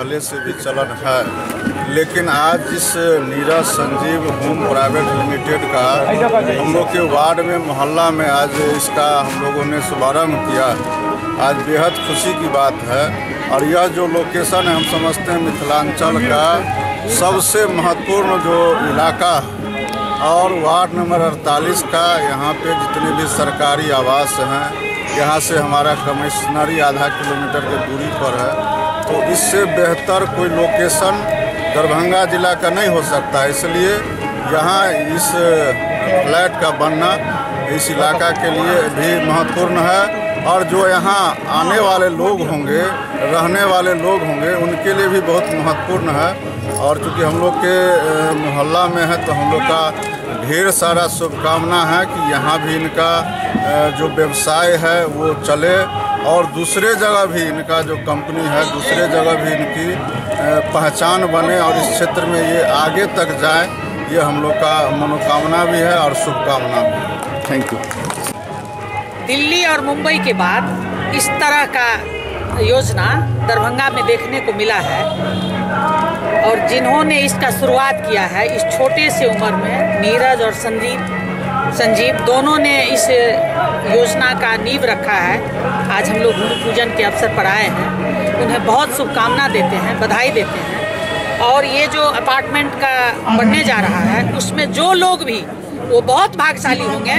पहले से भी चलन है, लेकिन आज जिस Neeraj Sanjeev home private limited का हम लोग के वार्ड में मोहल्ला में आज इसका हम लोगों ने शुभारम्भ किया, आज बेहद खुशी की बात है। और यह जो लोकेशन है हम समझते हैं मिथिलांचल का सबसे महत्वपूर्ण जो इलाका और वार्ड नंबर 48 का यहाँ पे जितने भी सरकारी आवास हैं, यहाँ से हमारा कमिश्नरी आधा किलोमीटर की दूरी पर है, तो इससे बेहतर कोई लोकेशन दरभंगा जिला का नहीं हो सकता। इसलिए यहाँ इस फ्लैट का बनना इस इलाका के लिए भी महत्वपूर्ण है, और जो यहाँ आने वाले लोग होंगे, रहने वाले लोग होंगे, उनके लिए भी बहुत महत्वपूर्ण है। और चूँकि हम लोग के मोहल्ला में है तो हम लोग का ढेर सारा शुभकामना है कि यहाँ भी इनका जो व्यवसाय है वो चले, और दूसरे जगह भी इनका जो कंपनी है दूसरे जगह भी इनकी पहचान बने और इस क्षेत्र में ये आगे तक जाए, ये हम लोग का मनोकामना भी है और शुभकामना भी है। Thank you. दिल्ली और मुंबई के बाद इस तरह का योजना दरभंगा में देखने को मिला है, और जिन्होंने इसका शुरुआत किया है इस छोटे से उम्र में, नीरज और संजीव दोनों ने इस योजना का नींव रखा है। आज हम लोग भूमि पूजन के अवसर पर आए हैं, उन्हें बहुत शुभकामना देते हैं, बधाई देते हैं। और ये जो अपार्टमेंट का बनने जा रहा है उसमें जो लोग भी वो बहुत भाग्यशाली होंगे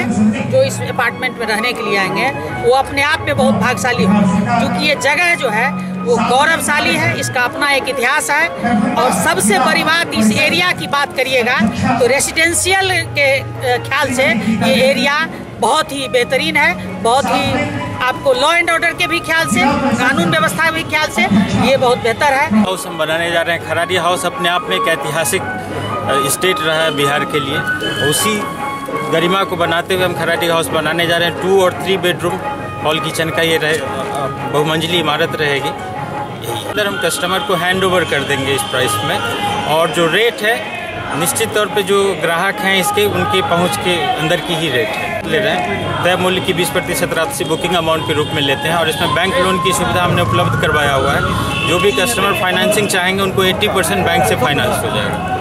जो इस अपार्टमेंट में रहने के लिए आएंगे, वो अपने आप में बहुत भाग्यशाली होंगे, क्योंकि ये जगह जो है वो गौरवशाली है, इसका अपना एक इतिहास है। और सबसे बड़ी बात, इस एरिया की बात करिएगा तो रेसिडेंशियल के ख्याल से ये एरिया बहुत ही बेहतरीन है, बहुत ही आपको लॉ एंड ऑर्डर के भी ख्याल से, कानून व्यवस्था के ख्याल से ये बहुत बेहतर है। हाउस हम बनाने जा रहे हैं। खराड़ी हाउस अपने आप में एक ऐतिहासिक स्टेट रहा है बिहार के लिए, उसी गरिमा को बनाते हुए हम खराड़ी हाउस बनाने जा रहे हैं। 2 और 3 बेडरूम हॉल किचन का ये बहुमंजिली इमारत रहेगी। इधर हम कस्टमर को हैंड ओवर कर देंगे इस प्राइस में, और जो रेट है निश्चित तौर पे जो ग्राहक हैं इसके उनके पहुंच के अंदर की ही रेट है ले रहे हैं। तय मूल्य की 20% राशि बुकिंग अमाउंट के रूप में लेते हैं, और इसमें बैंक लोन की सुविधा हमने उपलब्ध करवाया हुआ है। जो भी कस्टमर फाइनेंसिंग चाहेंगे उनको 80% बैंक से फाइनेंस हो जाएगा।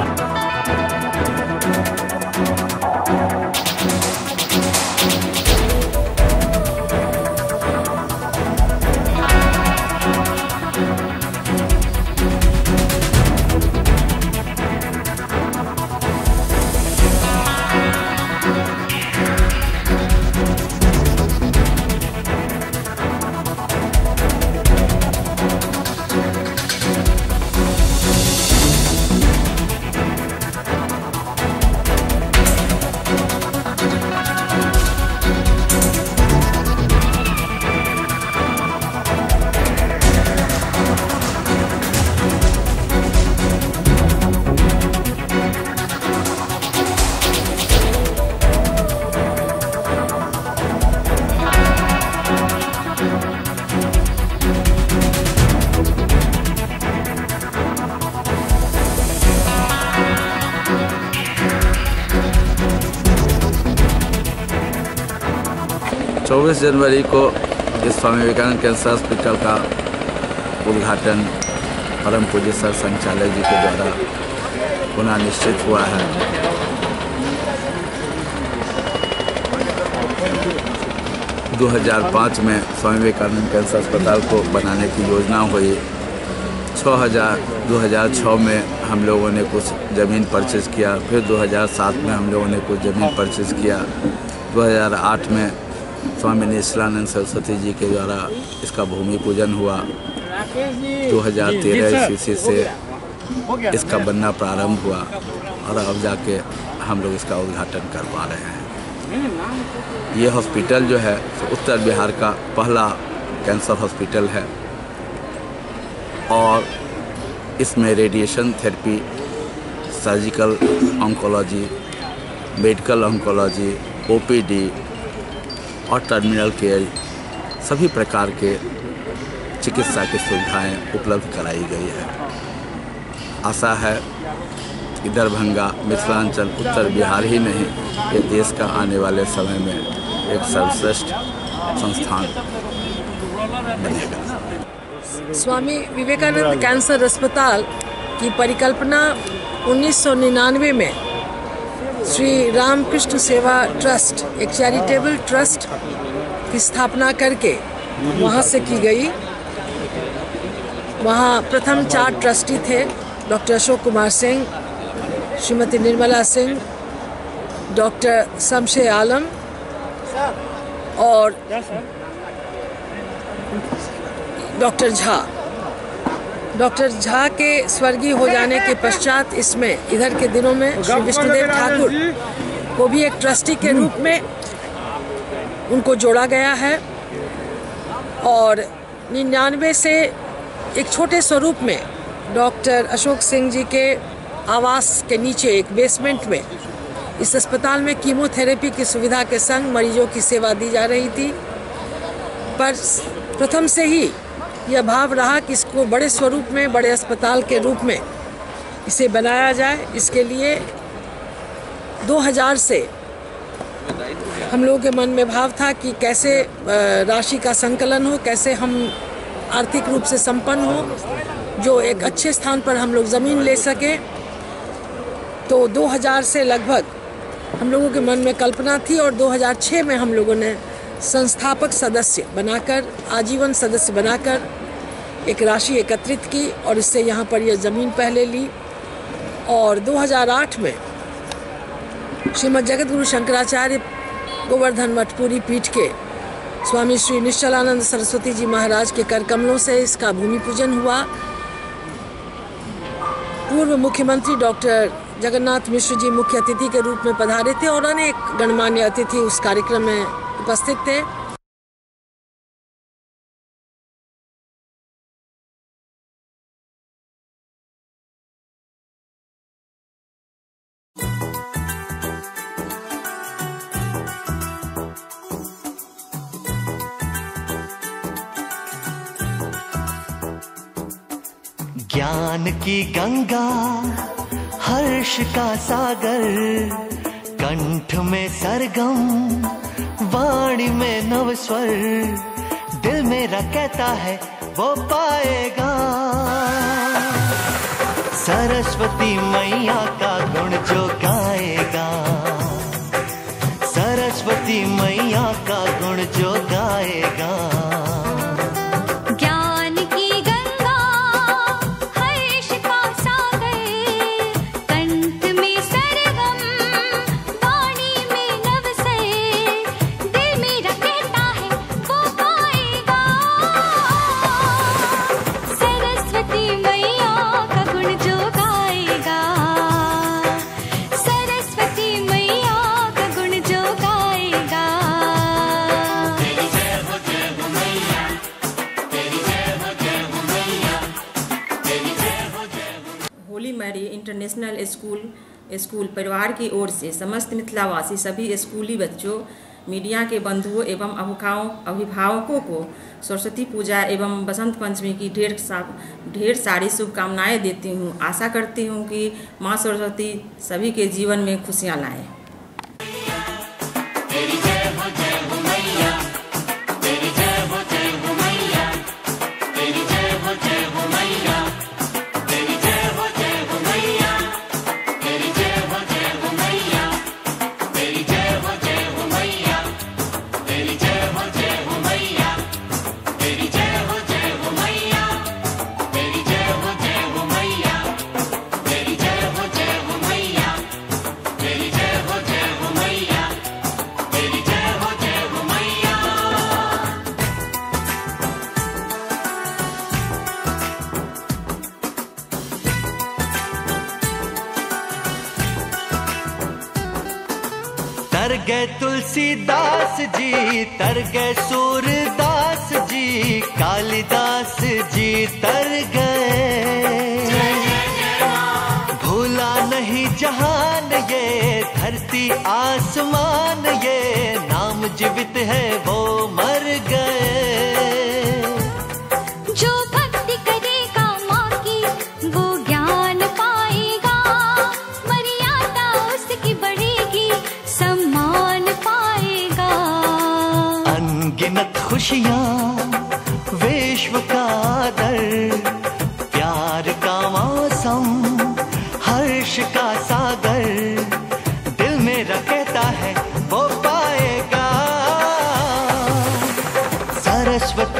24 जनवरी को इस स्वामी विवेकानंद कैंसर हॉस्पिटल का उद्घाटन परम पूज्य सर संचालक जी के द्वारा पुनः निश्चित हुआ है। दो 2005 में स्वामी विवेकानंद कैंसर अस्पताल को बनाने की योजना हुई। 2006 में हम लोगों ने कुछ ज़मीन परचेज किया, फिर 2007 में हम लोगों ने कुछ ज़मीन परचेज किया। 2008 में स्वामी निश्चलानंद सरस्वती जी के द्वारा इसका भूमि पूजन हुआ। 2013 ईस्वी से इसका बनना प्रारंभ हुआ, और अब जाके हम लोग इसका उद्घाटन कर पा रहे हैं। ये हॉस्पिटल जो है तो उत्तर बिहार का पहला कैंसर हॉस्पिटल है, और इसमें radiation therapy, surgical oncology, medical oncology, OPD और टर्मिनल केयर सभी प्रकार के चिकित्सा की सुविधाएं उपलब्ध कराई गई है। आशा है कि दरभंगा, मिथिलांचल, उत्तर बिहार ही नहीं, ये देश का आने वाले समय में एक सर्वश्रेष्ठ संस्थान बनेगा। स्वामी विवेकानंद कैंसर अस्पताल की परिकल्पना 1999 में श्री रामकृष्ण सेवा ट्रस्ट, एक चैरिटेबल ट्रस्ट की स्थापना करके वहाँ से की गई। वहाँ प्रथम 4 ट्रस्टी थे, डॉक्टर अशोक कुमार सिंह, श्रीमती निर्मला सिंह, डॉक्टर शमशे आलम और डॉक्टर झा। डॉक्टर झा के स्वर्गीय हो जाने के पश्चात इसमें इधर के दिनों में श्री विष्णुदेव ठाकुर को भी एक ट्रस्टी के रूप में उनको जोड़ा गया है और 99 से एक छोटे स्वरूप में डॉक्टर अशोक सिंह जी के आवास के नीचे एक बेसमेंट में इस अस्पताल में कीमोथेरेपी की सुविधा के संग मरीजों की सेवा दी जा रही थी। पर प्रथम से ही यह भाव रहा कि इसको बड़े स्वरूप में, बड़े अस्पताल के रूप में इसे बनाया जाए। इसके लिए 2000 से हम लोगों के मन में भाव था कि कैसे राशि का संकलन हो, कैसे हम आर्थिक रूप से संपन्न हो, जो एक अच्छे स्थान पर हम लोग ज़मीन ले सकें। तो 2000 से लगभग हम लोगों के मन में कल्पना थी और 2006 में हम लोगों ने संस्थापक सदस्य बनाकर, आजीवन सदस्य बनाकर एक राशि एकत्रित की और इससे यहाँ पर यह ज़मीन पहले ली। और 2008 में श्रीमद् जगतगुरु शंकराचार्य गोवर्धन मठपुरी पीठ के स्वामी श्री निश्चलानंद सरस्वती जी महाराज के कर कमलों से इसका भूमि पूजन हुआ। पूर्व मुख्यमंत्री डॉक्टर जगन्नाथ मिश्र जी मुख्य अतिथि के रूप में पधारे थे और अनेक गणमान्य अतिथि उस कार्यक्रम में उपस्थित थे। ज्ञान की गंगा, हर्ष का सागर, कंठ में सरगम, वाणी में नवस्वर, दिल मेरा कहता है वो पाएगा। सरस्वती मैया का गुण जो गाएगा, सरस्वती मैया का गुण जो गाएगा। इंटरनेशनल स्कूल परिवार की ओर से समस्त मिथिलावासी सभी स्कूली बच्चों, मीडिया के बंधुओं एवं अभिभावकों को सरस्वती पूजा एवं बसंत पंचमी की ढेर सारी शुभकामनाएं देती हूं। आशा करती हूं कि मां सरस्वती सभी के जीवन में खुशियां लाए। तर गए तुलसीदास जी, तर गए सूरदास जी, कालिदास जी तर गए। भूला नहीं जहान ये, धरती आसमान ये, नाम जीवित है वो मर गए। जो भक्ति करेगा माँ की वो ज्ञान पाएगा, मर्यादा उसकी बढ़ेगी, सम्मान पाएगा। अनगिनत खुशियाँ विश्व का आदर,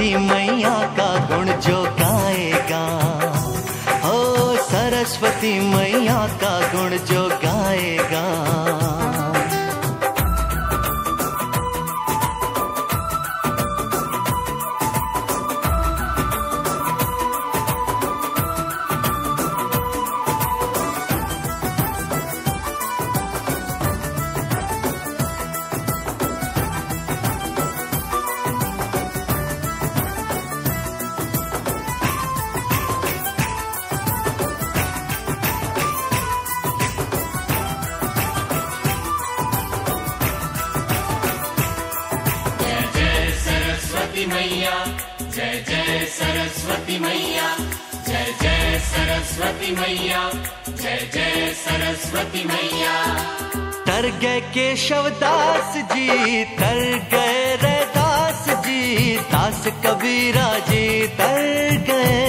सरस्वती मैया का गुण जो गाएगा, ओ सरस्वती मैया का गुण जो गाएगा। मैया जय जय सरस्वती मैया, जय जय सरस्वती मैया, जय जय सरस्वती मैया। तर गए केशवदास जी, तर गए रैदास जी, दास कबीरा जी तर गए।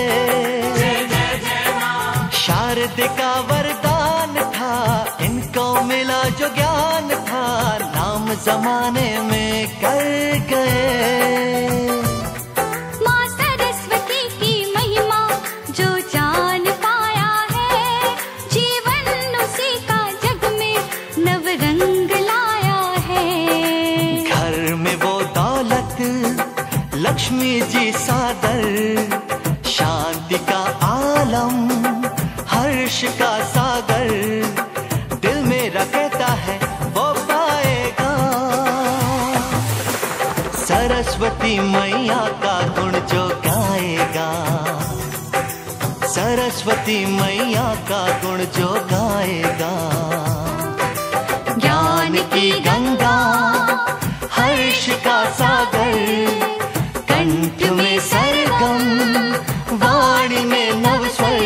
जय जय जय माँ। शारद का वरदान था, इनको मिला जो ज्ञान था, नाम जमाने में कर गए। माँ सरस्वती की महिमा जो जान पाया है, जीवन उसी का जग में नव रंग लाया है। घर में वो दौलत लक्ष्मी जी सादर, शांति का आलम हर्ष का सागर, दिल मेरा कहता है वो पाएगा। सरस्वती मैया का गुण जो गाएगा, सरस्वती मैया का गुण जो गाएगा। ज्ञान की गंगा हर्ष का सागर, कंठ में सरगम वाणी में नवस्वर,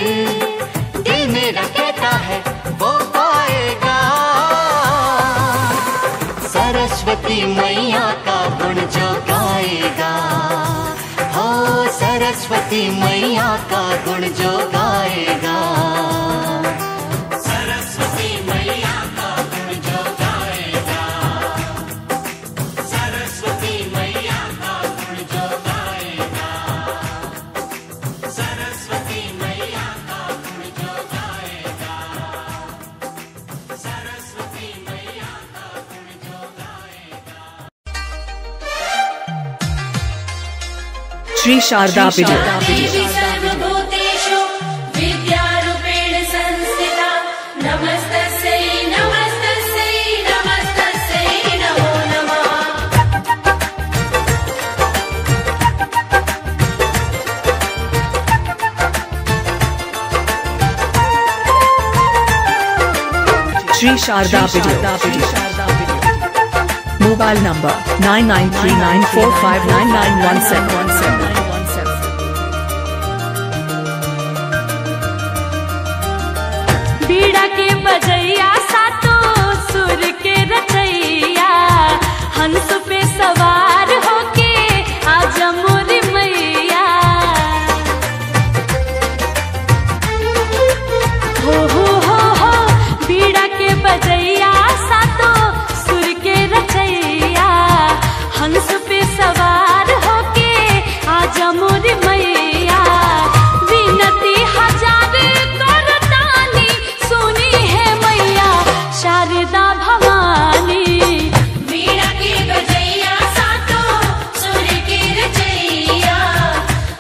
दिल मेरा कहता है वो पाएगा। सरस्वती मैया का गुण जो गाएगा, हो सरस्वती मैया का गुण जो गाएगा। सरस्वती मैया का गुण जो गाएगा, सरस्वती मैया का गुण जो गाएगा, सरस्वती मैया का गुण जो गाएगा, सरस्वती मैया का गुण जो गाएगा। श्री शारदा पीठ। देवी सर्वभूतेषु विद्यारूपेण संस्थिता, नमस्तस्यै नमस्तस्यै नमस्तस्यै नमो नमः। श्री शारदा पीठ। Mobile number 9939459917। बीड़ा के बजैया सातो सुर के रचैया, हंस पे सवार होके आजा मोरी मैया। हो बीड़ा के बजैया सातो सुर के रचैया, हंस पे सवार होके आजा मोरी मैया। विनती हजार करतानी सुनी है मैया शारदा भवानी। बीड़ा के बजैया सातो सुर के रचैया,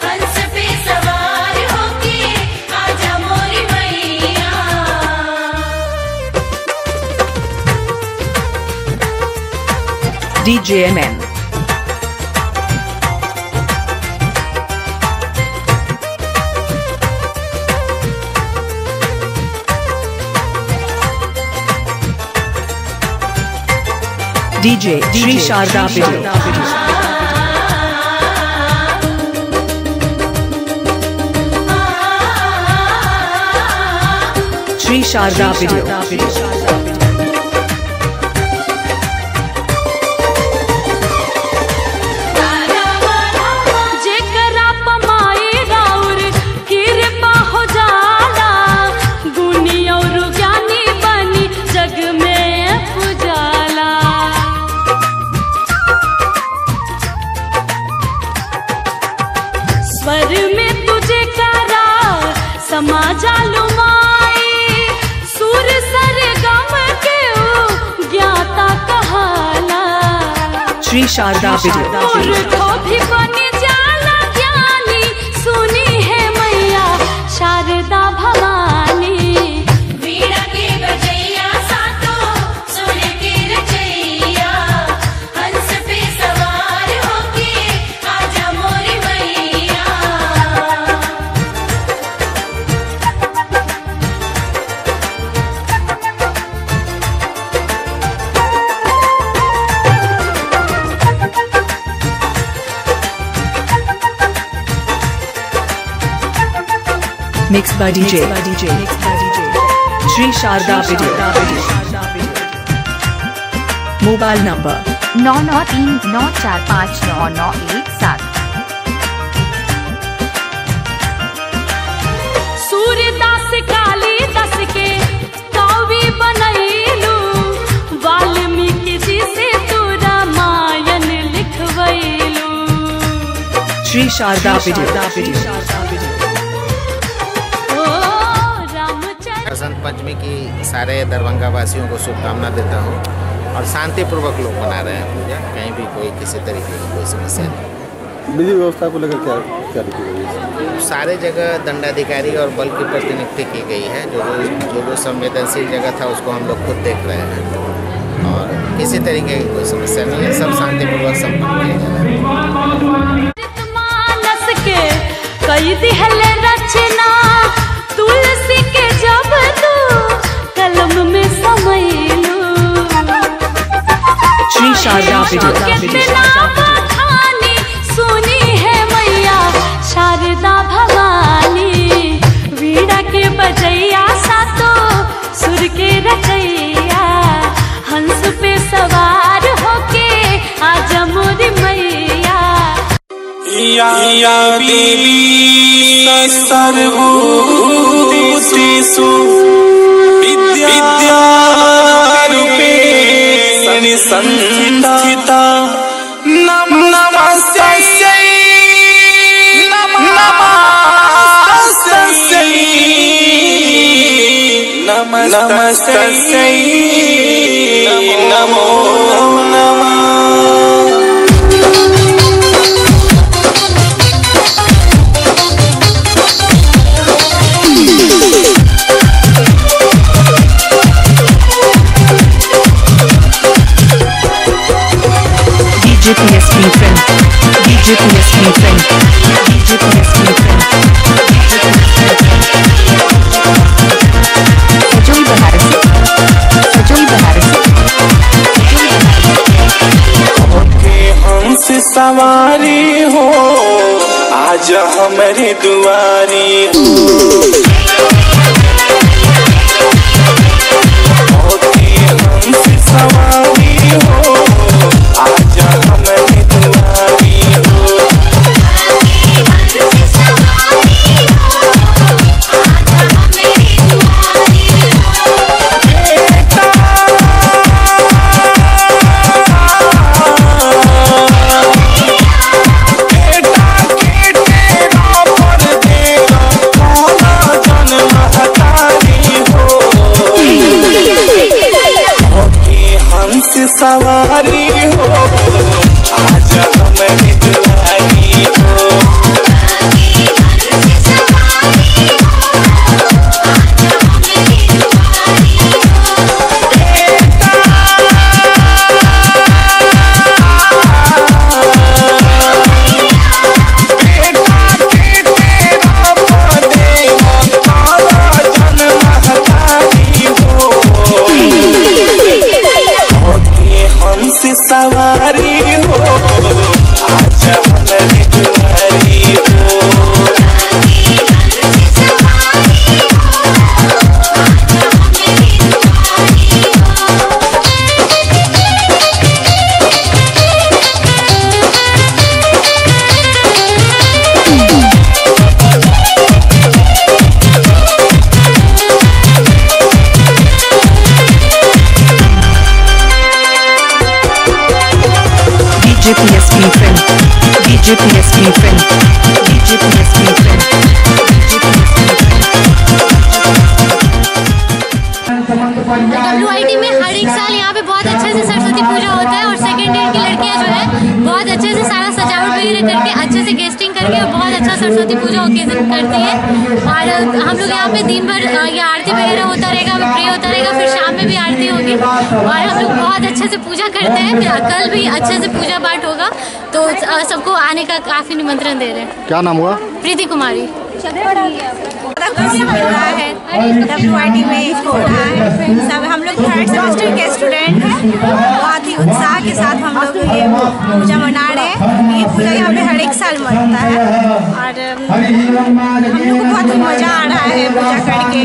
हंस पे सवार होके आजा मोरी मैया। DJMN। DJ श्री शारदा पीठ। श्री शारदा पीठ। जेकरा पमाई राउर कृपा हो जाला, गुणी और ज्ञानी बनी जग में उजाला। श्री शारदा वीडियो। भी बनी जाला ज्ञानी, सुनी है मैया शारदा भवानी। वीणा के बजैया सातो सुर के रचैया, हंस पे सवार होके आजा मोरी मैया। Mixed by DJ Shri Sharda video. Mobile number 9939459917। Suryadas Kalidas के कवि बनैलू, वाल्मीकि जी से तू रामायण लिखवैलू। श्री शारदा वीडियो। बसंत पंचमी की सारे दरभंगा वासियों को शुभकामना देता हूँ और शांतिपूर्वक लोग मना रहे हैं पूजा, कहीं भी कोई किसी तरीके की कोई समस्या नहीं। विधि व्यवस्था को लेकर क्या लिखी गई है? सारे जगह दंडाधिकारी और बल की प्रतिनियुक्ति की गई है। जो संवेदनशील जगह था उसको हम लोग खुद देख रहे हैं और किसी तरीके की कोई समस्या नहीं है, सब शांतिपूर्वक संपन्न किया जा रहा है। कई दिहले रचना तुलसी के जब तू कलम में समैलू। श्री शारदा वीडियो। सुनी है मैया शारदा भवानी। वीणा के बजैया सातो सुर के रचैया, हंस पे सवार होके आजा मोरी मैया। या बीबी सर्वभूतेषु विद्यारूपेण संस्थिता। नमस्तस्यै नमो नमः। DJPSP friend, DJPSP friend, DJPSP friend, सजोई Banaras, सजोई Banaras, के हंस सवारी हो आज हमारे दुआरी हो। के हंस सवारी हो आज हमारे दुआरी हो। सवारी हो आज हमारी दुआरी हो। सवारी हो आज हमारी दुआरी हो। DJPSP friend, DJPSP friend, DJPSP friend, WIT में हर एक साल यहाँ पे बहुत अच्छे से सरस्वती पूजा होता है और सेकेंड ईयर की लड़कियाँ जो है करके अच्छे से गेस्टिंग करके बहुत अच्छा सरस्वती पूजा ओकेजन करती है। और हम लोग यहाँ पे दिन भर ये आरती वगैरह होता रहेगा, प्रे होता रहेगा, फिर शाम में भी आरती होगी और हम लोग बहुत अच्छे से पूजा करते हैं। फिर कल भी अच्छे से पूजा पाठ होगा, तो सबको आने का काफ़ी निमंत्रण दे रहे हैं। क्या नाम हुआ? प्रीति कुमारी। खुशी हो रहा है, WIT में हो रहा है। सब हम लोग 3rd सेमेस्टर के स्टूडेंट हैं, बहुत ही उत्साह के साथ हम लोग ये पूजा मना रहे हैं। ये पूजा यहाँ पे हर एक साल मनता है और हम लोग को बहुत ही मज़ा आ रहा है पूजा करके।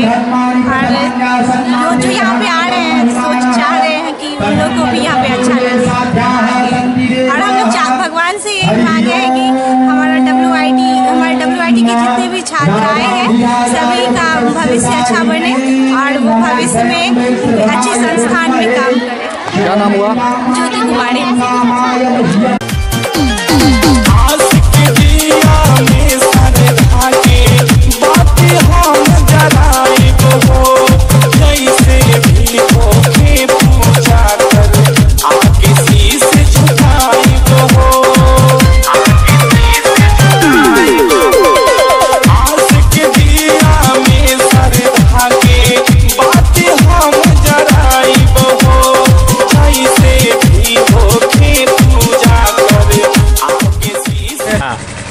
और जो यहाँ पे आ रहे हैं चाह रहे हैं कि उन लोग को भी यहाँ पे अच्छा लगे। और हम लोग भगवान से ये मांगे हैं कि हमारे WIT के जितने भी छात्र आए हैं सभी का भविष्य अच्छा बने और वो भविष्य में अच्छे संस्थान में काम करें। क्या नाम हुआ? ज्योति कुमारी।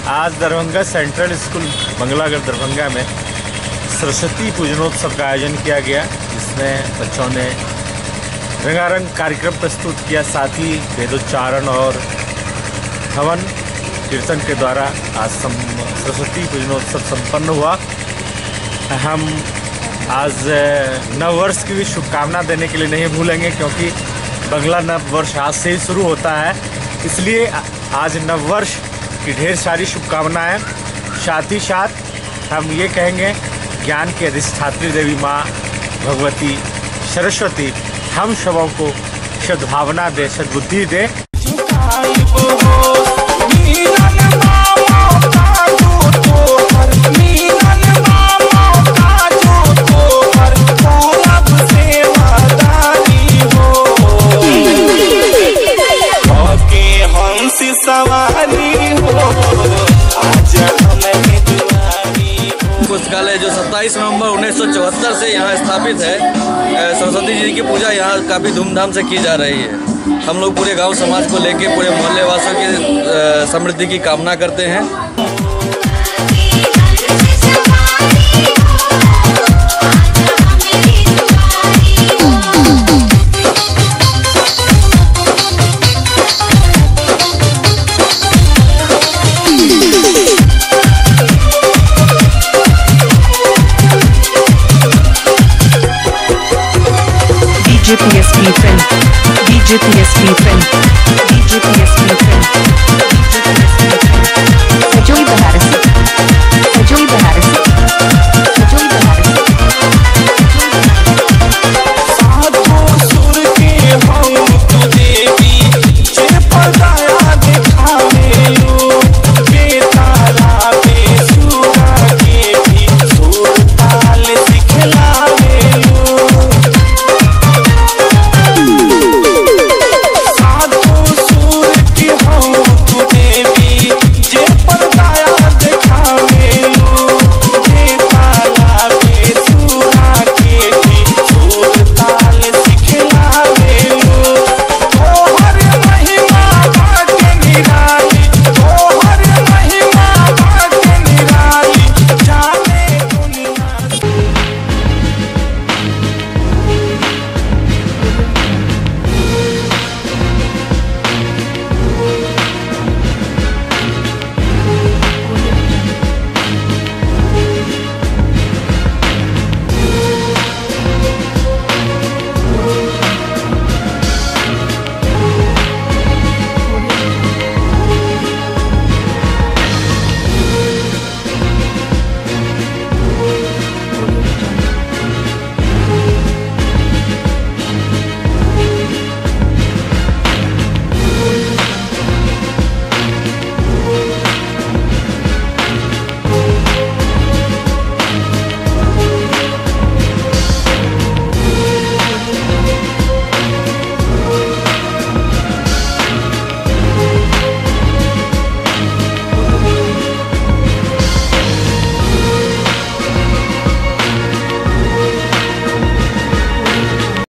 आज दरभंगा सेंट्रल स्कूल बंगलागढ़ दरभंगा में सरस्वती पूजनोत्सव का आयोजन किया गया, जिसमें बच्चों ने रंगारंग कार्यक्रम प्रस्तुत किया। साथ ही वेदोच्चारण और हवन कीर्तन के द्वारा आज सरस्वती पूजनोत्सव संपन्न हुआ। हम आज नव वर्ष की भी शुभकामना देने के लिए नहीं भूलेंगे, क्योंकि बंगला नव वर्ष आज से ही शुरू होता है, इसलिए आज नव वर्ष की ढेर सारी शुभकामनाएं। साथ ही साथ हम ये कहेंगे, ज्ञान की अधिष्ठात्री देवी माँ भगवती सरस्वती हम सबों को सद्भावना दे, सद्बुद्धि दे। पुस्तकालय जो 27 नवंबर 1974 से यहाँ स्थापित है, सरस्वती जी की पूजा यहाँ काफ़ी धूमधाम से की जा रही है। हम लोग पूरे गांव समाज को लेके पूरे मोहल्ले वासियों की समृद्धि की कामना करते हैं। DJPSP friend, DJPSP friend, DJPSP friend.